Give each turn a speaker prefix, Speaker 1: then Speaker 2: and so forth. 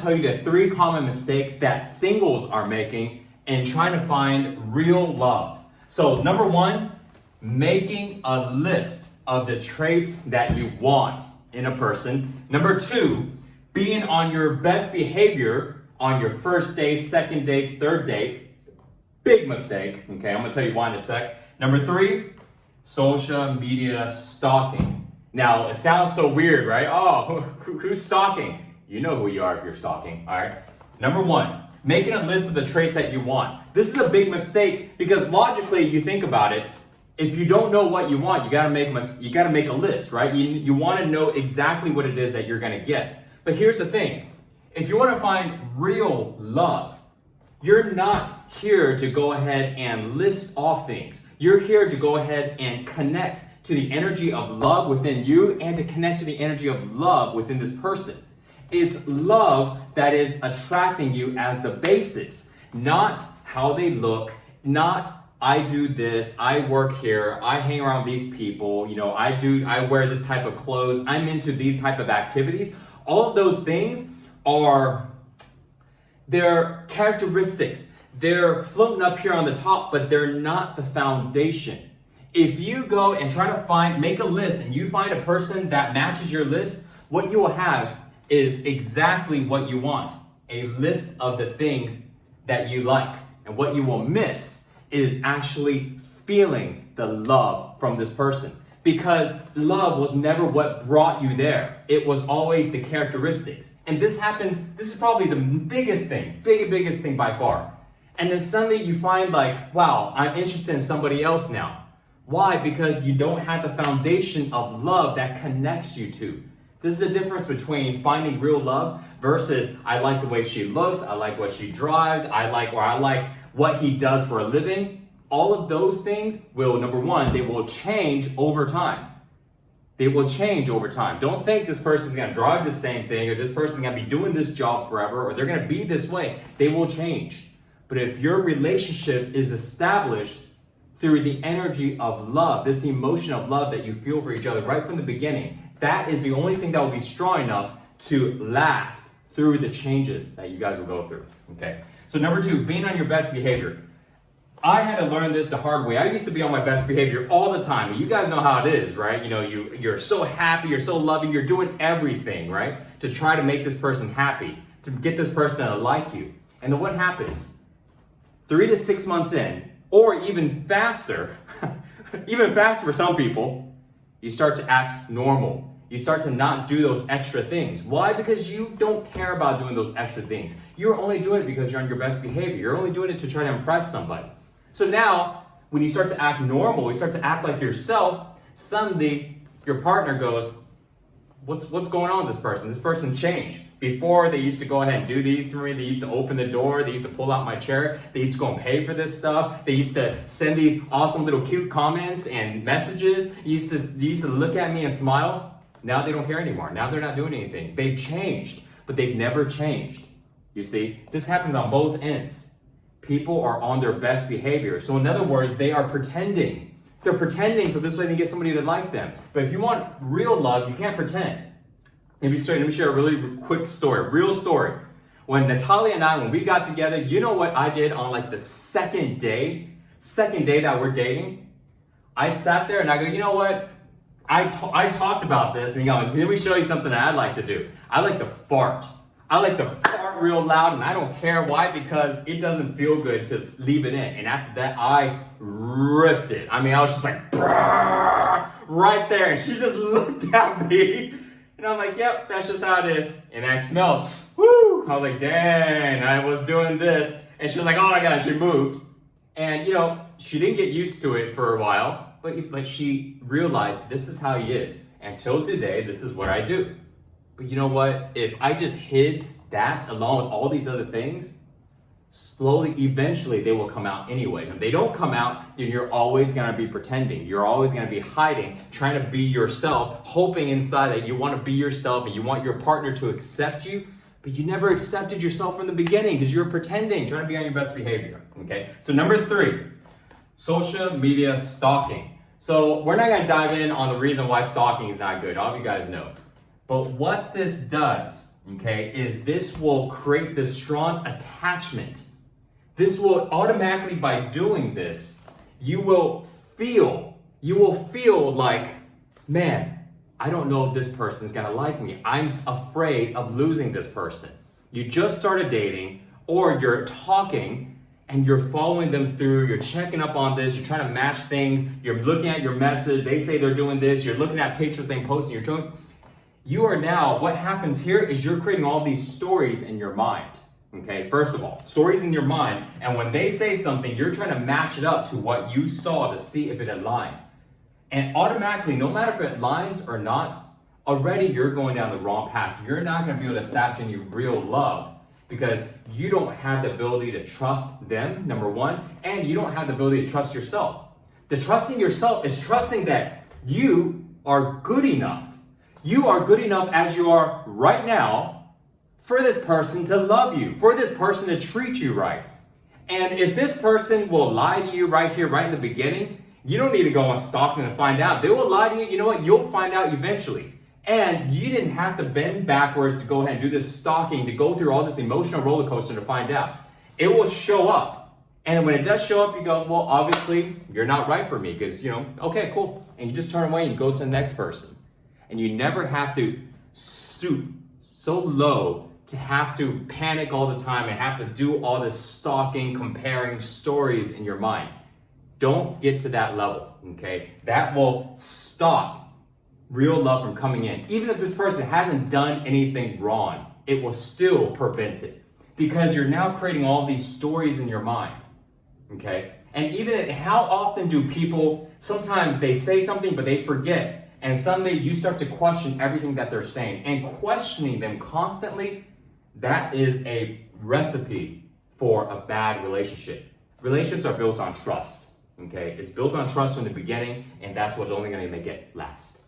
Speaker 1: Tell you the 3 common mistakes that singles are making in trying to find real love. So number 1, making a list of the traits that you want in a person. Number 2, being on your best behavior on your first dates, second dates, third dates. Big mistake. Okay, I'm gonna tell you why in a sec. Number 3, social media stalking. Now, it sounds so weird, right? Oh, who's stalking? You know who you are if you're stalking, all right? Number 1, making a list of the traits that you want. This is a big mistake because logically, you think about it, if you don't know what you want, you gotta make a list, right? You wanna know exactly what it is that you're gonna get. But here's the thing, if you wanna find real love, you're not here to go ahead and list off things. You're here to go ahead and connect to the energy of love within you and to connect to the energy of love within this person. It's love that is attracting you as the basis, not how they look, not I do this, I work here, I hang around these people, I wear this type of clothes, I'm into these type of activities. All of those things they're characteristics. They're floating up here on the top, but they're not the foundation. If you go and try to make a list and you find a person that matches your list, what you will have is exactly what you want. A list of the things that you like. And what you will miss is actually feeling the love from this person. Because love was never what brought you there. It was always the characteristics. And this is probably the biggest thing by far. And then suddenly you find like, wow, I'm interested in somebody else now. Why? Because you don't have the foundation of love that connects you to. This is the difference between finding real love versus I like the way she looks, I like what she drives, I like what he does for a living. All of those things will, number 1, they will change over time. They will change over time. Don't think this person's gonna drive the same thing or this person's gonna be doing this job forever or they're gonna be this way. They will change. But if your relationship is established through the energy of love, this emotion of love that you feel for each other right from the beginning, that is the only thing that will be strong enough to last through the changes that you guys will go through, okay? So number 2, being on your best behavior. I had to learn this the hard way. I used to be on my best behavior all the time. You guys know how it is, right? You're so happy, you're so loving, you're doing everything, right? To try to make this person happy, to get this person to like you. And then what happens? 3 to 6 months in, or even faster, even faster for some people, you start to act normal. You start to not do those extra things. Why? Because you don't care about doing those extra things. You're only doing it because you're on your best behavior. You're only doing it to try to impress somebody. So now, when you start to act normal, you start to act like yourself, suddenly your partner goes, what's going on with this person? This person changed. Before, they used to go ahead and do these for me. They used to open the door. They used to pull out my chair. They used to go and pay for this stuff. They used to send these awesome little cute comments and messages. They used to look at me and smile. Now they don't care anymore. Now they're not doing anything. They've changed, but they've never changed. You see, this happens on both ends. People are on their best behavior. So in other words, they are pretending. They're pretending so this way they get somebody to like them. But if you want real love, you can't pretend. Let me share a really quick story, real story. When Natalia and I, when we got together, you know what I did on like the second day that we're dating? I sat there and I go, you know what? I talked about this and let me show you something that I like to do. I like to fart. I like to fart real loud and I don't care why, because it doesn't feel good to leave it in. And after that, I ripped it. I was just like, right there. And she just looked at me and I'm like, yep, that's just how it is. And I smelled, whoo. I was like, dang, I was doing this. And she was like, oh my gosh, she moved. And she didn't get used to it for a while. But she realized this is how he is. Until today, this is what I do. But you know what? If I just hid that along with all these other things, slowly, eventually, they will come out anyway. If they don't come out, then you're always going to be pretending. You're always going to be hiding, trying to be yourself, hoping inside that you want to be yourself and you want your partner to accept you. But you never accepted yourself from the beginning because you're pretending, trying to be on your best behavior. Okay? So number 3. Social media stalking. So we're not going to dive in on the reason why stalking is not good. All of you guys know. But what this does okay, is this will create this strong attachment. This will automatically, by doing this, you will feel like, man, I don't know if this person's gonna like me. I'm afraid of losing this person. You just started dating, or you're talking and you're following them through, you're checking up on this, you're trying to match things, you're looking at your message, they say they're doing this, you're looking at pictures they posting, you're doing, you are now, what happens here is you're creating all these stories in your mind. Okay, first of all, stories in your mind, and when they say something, you're trying to match it up to what you saw to see if it aligns. And automatically, no matter if it aligns or not, already you're going down the wrong path. You're not going to be able to establish any real love because you don't have the ability to trust them, number one, and you don't have the ability to trust yourself. The trusting yourself is trusting that you are good enough. You are good enough as you are right now for this person to love you, for this person to treat you right. And if this person will lie to you right here, right in the beginning, you don't need to go on stalking to find out. They will lie to you. You know what? You'll find out eventually. And you didn't have to bend backwards to go ahead and do this stalking, to go through all this emotional roller coaster to find out. It will show up. And when it does show up, you go, well, obviously, you're not right for me because, okay, cool. And you just turn away and go to the next person. And you never have to stoop so low to have to panic all the time and have to do all this stalking, comparing stories in your mind. Don't get to that level, okay? That will stop real love from coming in. Even if this person hasn't done anything wrong, it will still prevent it because you're now creating all these stories in your mind, okay? And even how often do people, sometimes they say something but they forget, and suddenly you start to question everything that they're saying, and questioning them constantly, that is a recipe for a bad relationship. Relationships are built on trust, okay? It's built on trust from the beginning, and that's what's only gonna make it last.